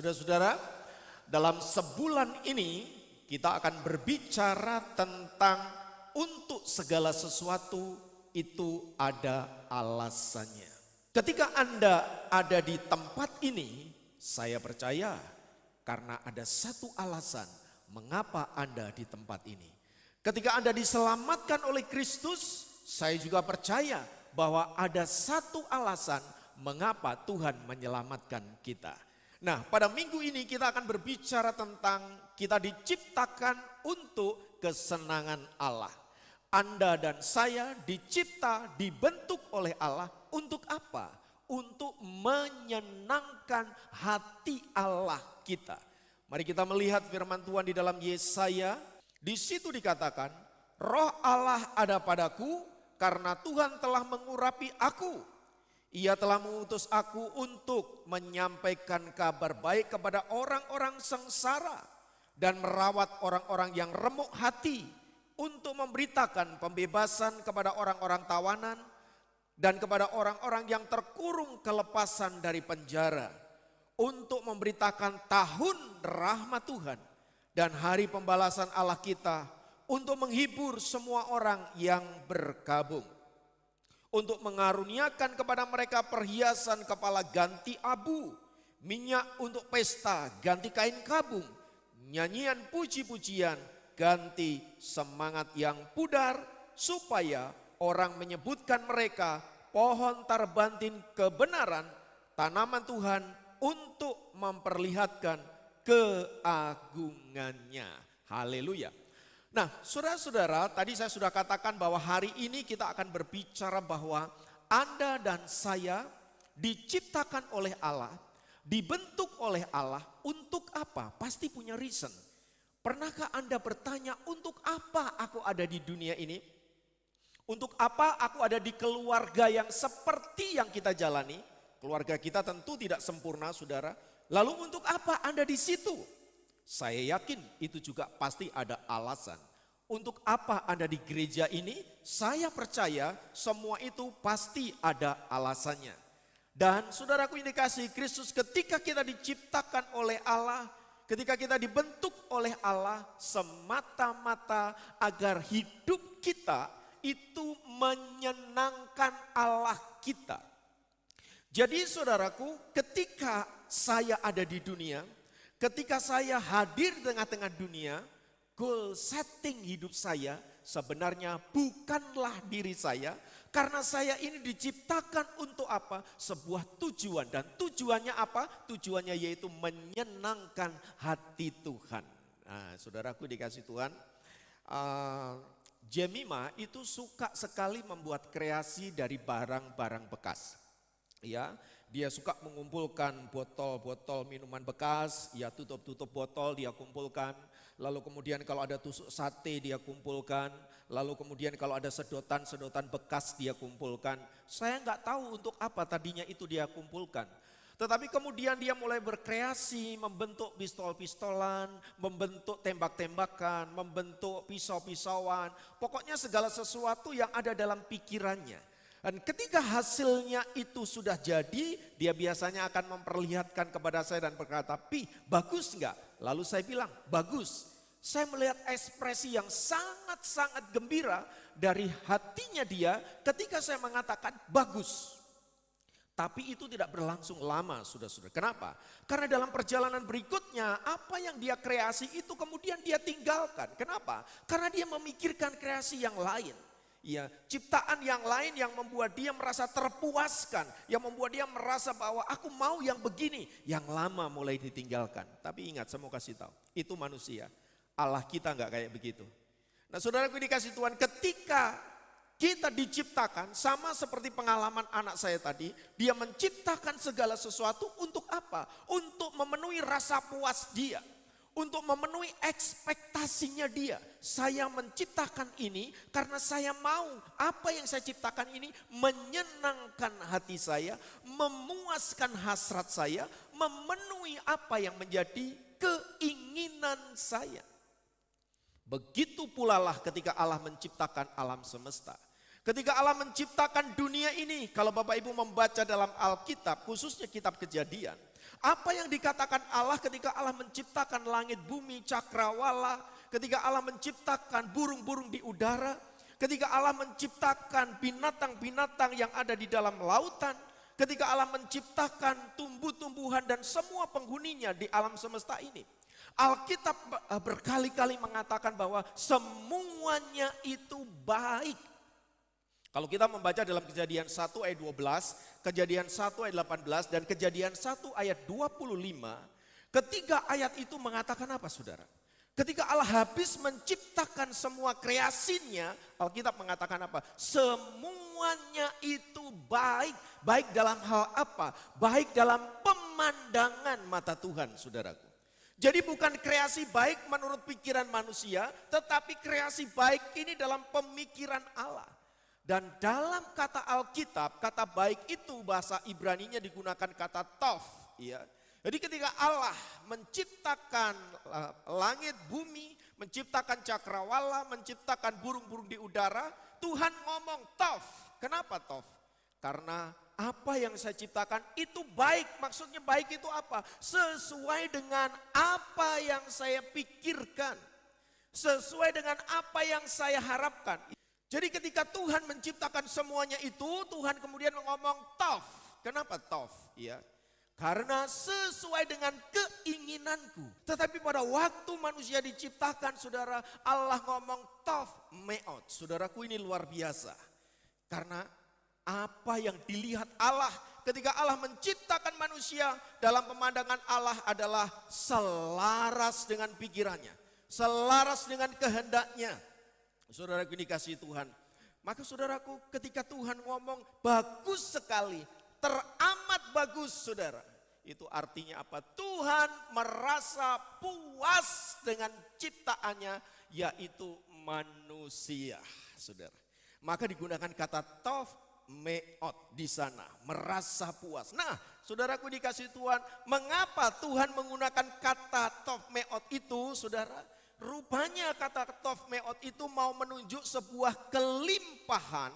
saudara-saudara, dalam sebulan ini kita akan berbicara tentang untuk segala sesuatu itu ada alasannya. Ketika Anda ada di tempat ini, saya percaya karena ada satu alasan mengapa Anda di tempat ini. Ketika Anda diselamatkan oleh Kristus, saya juga percaya bahwa ada satu alasan mengapa Tuhan menyelamatkan kita. Nah, pada minggu ini kita akan berbicara tentang kita diciptakan untuk kesenangan Allah. Anda dan saya dibentuk oleh Allah untuk apa? Untuk menyenangkan hati Allah kita. Mari kita melihat firman Tuhan di dalam Yesaya. Di situ dikatakan, Roh Allah ada padaku karena Tuhan telah mengurapi aku. Ia telah mengutus aku untuk menyampaikan kabar baik kepada orang-orang sengsara dan merawat orang-orang yang remuk hati, untuk memberitakan pembebasan kepada orang-orang tawanan dan kepada orang-orang yang terkurung kelepasan dari penjara, untuk memberitakan tahun rahmat Tuhan dan hari pembalasan Allah kita, untuk menghibur semua orang yang berkabung, untuk mengaruniakan kepada mereka perhiasan kepala ganti abu, minyak untuk pesta ganti kain kabung, nyanyian puji-pujian ganti semangat yang pudar, supaya orang menyebutkan mereka pohon tarbantin kebenaran, tanaman Tuhan untuk memperlihatkan keagungannya. Haleluya. Nah, saudara-saudara, tadi saya sudah katakan bahwa hari ini kita akan berbicara bahwa Anda dan saya diciptakan oleh Allah, dibentuk oleh Allah untuk apa? Pasti punya reason. Pernahkah Anda bertanya, untuk apa aku ada di dunia ini? Untuk apa aku ada di keluarga yang seperti yang kita jalani? Keluarga kita tentu tidak sempurna, saudara. Lalu untuk apa Anda di situ? Saya yakin itu juga pasti ada alasan. Untuk apa Anda di gereja ini? Saya percaya semua itu pasti ada alasannya. Dan saudaraku yang dikasihi Kristus, ketika kita diciptakan oleh Allah, ketika kita dibentuk oleh Allah, semata-mata agar hidup kita itu menyenangkan Allah kita. Jadi saudaraku, ketika saya ada di dunia, ketika saya hadir di tengah-tengah dunia, goal setting hidup saya sebenarnya bukanlah diri saya. Karena saya ini diciptakan untuk apa? Sebuah tujuan. Dan tujuannya apa? Tujuannya yaitu menyenangkan hati Tuhan. Nah, saudaraku dikasih Tuhan, Jemima itu suka sekali membuat kreasi dari barang-barang bekas. Ya, dia suka mengumpulkan botol-botol minuman bekas, ya tutup-tutup botol dia kumpulkan. Lalu kemudian kalau ada tusuk sate dia kumpulkan. Lalu kemudian kalau ada sedotan-sedotan bekas dia kumpulkan. Saya nggak tahu untuk apa tadinya itu dia kumpulkan. Tetapi kemudian dia mulai berkreasi, membentuk pistol-pistolan, membentuk tembak-tembakan, membentuk pisau-pisauan. Pokoknya segala sesuatu yang ada dalam pikirannya. Dan ketika hasilnya itu sudah jadi, dia biasanya akan memperlihatkan kepada saya dan berkata, "Pi, bagus enggak?" Lalu saya bilang, "Bagus." Saya melihat ekspresi yang sangat-sangat gembira dari hatinya dia ketika saya mengatakan, "Bagus." Tapi itu tidak berlangsung lama, saudara-saudara. Kenapa? Karena dalam perjalanan berikutnya, apa yang dia kreasi itu kemudian dia tinggalkan. Kenapa? Karena dia memikirkan kreasi yang lain. Ya, ciptaan yang lain yang membuat dia merasa terpuaskan, yang membuat dia merasa bahwa aku mau yang begini, yang lama mulai ditinggalkan. Tapi ingat, saya mau kasih tahu, itu manusia. Allah kita nggak kayak begitu. Nah, saudaraku dikasih Tuhan, ketika kita diciptakan sama seperti pengalaman anak saya tadi, dia menciptakan segala sesuatu untuk apa? Untuk memenuhi rasa puas dia. Untuk memenuhi ekspektasinya dia. Saya menciptakan ini karena saya mau apa yang saya ciptakan ini menyenangkan hati saya, memuaskan hasrat saya, memenuhi apa yang menjadi keinginan saya. Begitu pula lah ketika Allah menciptakan alam semesta. Ketika Allah menciptakan dunia ini, kalau Bapak Ibu membaca dalam Alkitab, khususnya kitab Kejadian, apa yang dikatakan Allah ketika Allah menciptakan langit, bumi, cakrawala, ketika Allah menciptakan burung-burung di udara, ketika Allah menciptakan binatang-binatang yang ada di dalam lautan, ketika Allah menciptakan tumbuh-tumbuhan dan semua penghuninya di alam semesta ini. Alkitab berkali-kali mengatakan bahwa semuanya itu baik. Kalau kita membaca dalam Kejadian 1 ayat 12, Kejadian 1 ayat 18, dan Kejadian 1 ayat 25, ketiga ayat itu mengatakan apa saudara? Ketika Allah habis menciptakan semua kreasinya, Alkitab mengatakan apa? Semuanya itu baik. Baik dalam hal apa? Baik dalam pemandangan mata Tuhan, saudaraku. Jadi bukan kreasi baik menurut pikiran manusia, tetapi kreasi baik ini dalam pemikiran Allah. Dan dalam kata Alkitab, kata baik itu bahasa Ibraninya digunakan kata tov. Ya. Jadi ketika Allah menciptakan langit, bumi, menciptakan cakrawala, menciptakan burung-burung di udara, Tuhan ngomong tov. Kenapa tov? Karena apa yang saya ciptakan itu baik. Maksudnya baik itu apa? Sesuai dengan apa yang saya pikirkan. Sesuai dengan apa yang saya harapkan. Jadi ketika Tuhan menciptakan semuanya itu, Tuhan kemudian ngomong tov. Kenapa tov? Ya, karena sesuai dengan keinginanku. Tetapi pada waktu manusia diciptakan, saudara, Allah ngomong tov meot. Saudaraku, ini luar biasa. Karena apa yang dilihat Allah ketika Allah menciptakan manusia, dalam pemandangan Allah adalah selaras dengan pikirannya, selaras dengan kehendaknya. Saudaraku dikasihi Tuhan. Maka saudaraku, ketika Tuhan ngomong bagus sekali, teramat bagus saudara. Itu artinya apa? Tuhan merasa puas dengan ciptaannya, yaitu manusia, saudara. Maka digunakan kata tov meot di sana, merasa puas. Nah, saudaraku dikasihi Tuhan, mengapa Tuhan menggunakan kata tov meot itu, saudara? Rupanya kata tov meot itu mau menunjuk sebuah kelimpahan.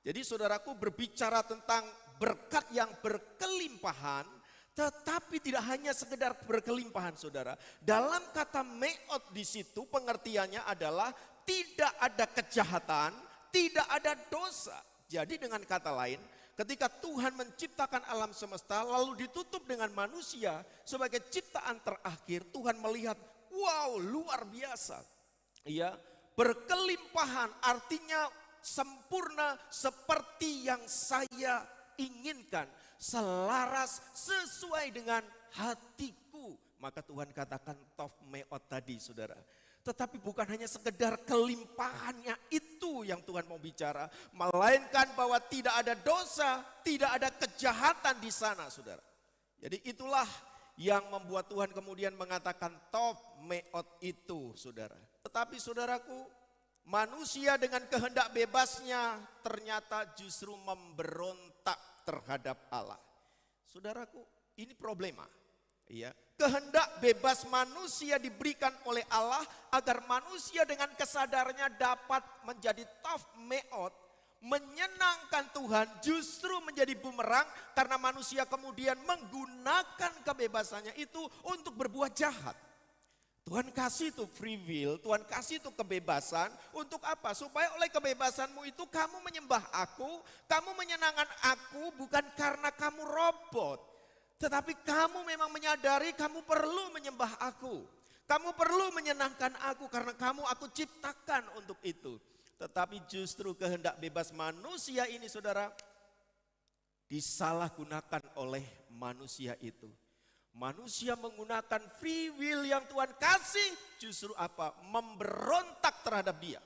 Jadi saudaraku, berbicara tentang berkat yang berkelimpahan, tetapi tidak hanya sekedar berkelimpahan, saudara. Dalam kata meot di situ pengertiannya adalah tidak ada kejahatan, tidak ada dosa. Jadi dengan kata lain, ketika Tuhan menciptakan alam semesta lalu ditutup dengan manusia sebagai ciptaan terakhir, Tuhan melihat, wow, luar biasa. Ya, berkelimpahan artinya sempurna seperti yang saya inginkan, selaras sesuai dengan hatiku. Maka Tuhan katakan tov meot tadi, saudara. Tetapi bukan hanya sekedar kelimpahannya itu yang Tuhan mau bicara, melainkan bahwa tidak ada dosa, tidak ada kejahatan di sana, saudara. Jadi itulah yang membuat Tuhan kemudian mengatakan tov meot itu, saudara. Tetapi saudaraku, manusia dengan kehendak bebasnya ternyata justru memberontak terhadap Allah. Saudaraku, ini problema. Ya, kehendak bebas manusia diberikan oleh Allah agar manusia dengan kesadarannya dapat menjadi tov meot, menyenangkan Tuhan, justru menjadi bumerang karena manusia kemudian menggunakan kebebasannya itu untuk berbuat jahat. Tuhan kasih itu free will, Tuhan kasih itu kebebasan untuk apa? Supaya oleh kebebasanmu itu kamu menyembah aku, kamu menyenangkan aku bukan karena kamu robot. Tetapi kamu memang menyadari kamu perlu menyembah aku. Kamu perlu menyenangkan aku karena kamu aku ciptakan untuk itu. Tetapi justru kehendak bebas manusia ini, saudara, disalahgunakan oleh manusia itu. Manusia menggunakan free will yang Tuhan kasih justru apa? Memberontak terhadap dia.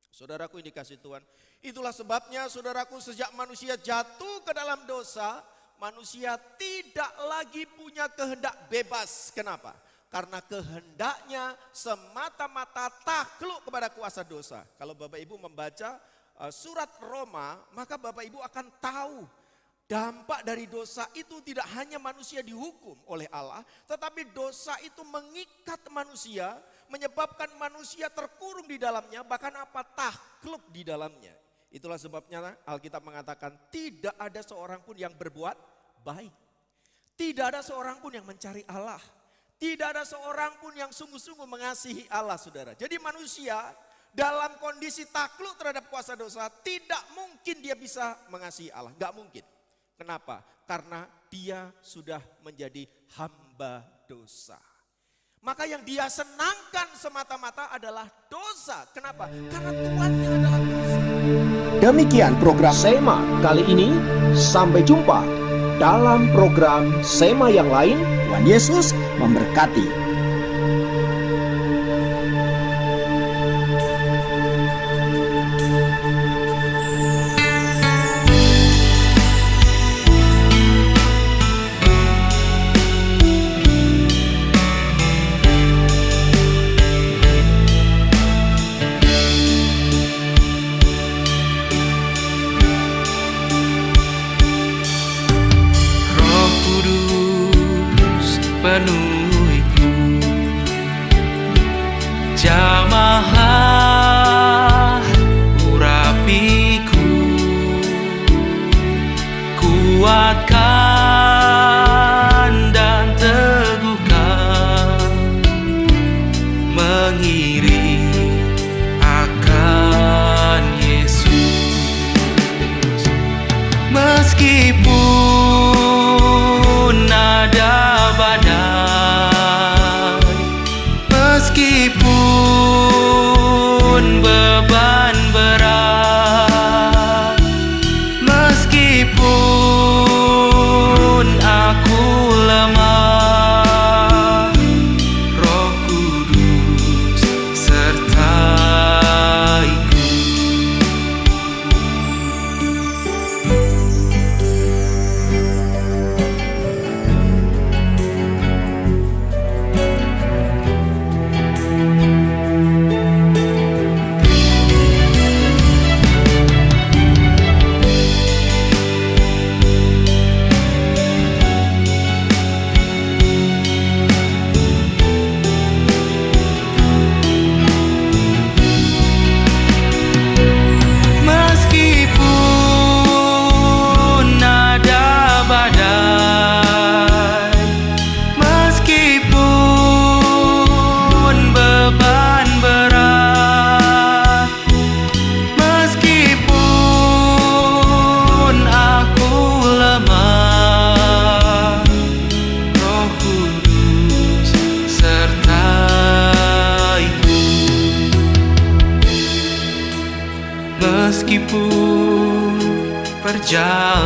Saudaraku ini kasih Tuhan. Itulah sebabnya saudaraku, sejak manusia jatuh ke dalam dosa, manusia tidak lagi punya kehendak bebas. Kenapa? Karena kehendaknya semata-mata takluk kepada kuasa dosa. Kalau Bapak Ibu membaca surat Roma, maka Bapak Ibu akan tahu dampak dari dosa itu tidak hanya manusia dihukum oleh Allah, tetapi dosa itu mengikat manusia, menyebabkan manusia terkurung di dalamnya, bahkan apa? Takluk di dalamnya. Itulah sebabnya Alkitab mengatakan tidak ada seorang pun yang berbuat baik. Tidak ada seorang pun yang mencari Allah. Tidak ada seorang pun yang sungguh-sungguh mengasihi Allah, saudara. Jadi manusia dalam kondisi takluk terhadap kuasa dosa, tidak mungkin dia bisa mengasihi Allah. Gak mungkin. Kenapa? Karena dia sudah menjadi hamba dosa. Maka yang dia senangkan semata-mata adalah dosa. Kenapa? Karena Tuhannya adalah dosa. Demikian program Sema kali ini. Sampai jumpa dalam program Sema yang lain. Tuhan Yesus memberkati. Penuhiku, jamahlah urapiku, kuatkan dan teguhkan, mengiring akan Yesus. Meskipun ada badai, meskipun beban berat, meskipun aku lemah, Roh Kudus sertaiku. Meskipun ada badai, meskipun beban berat, meskipun aku lemah, Roh Kudus sertaiku. Meskipun perjalanan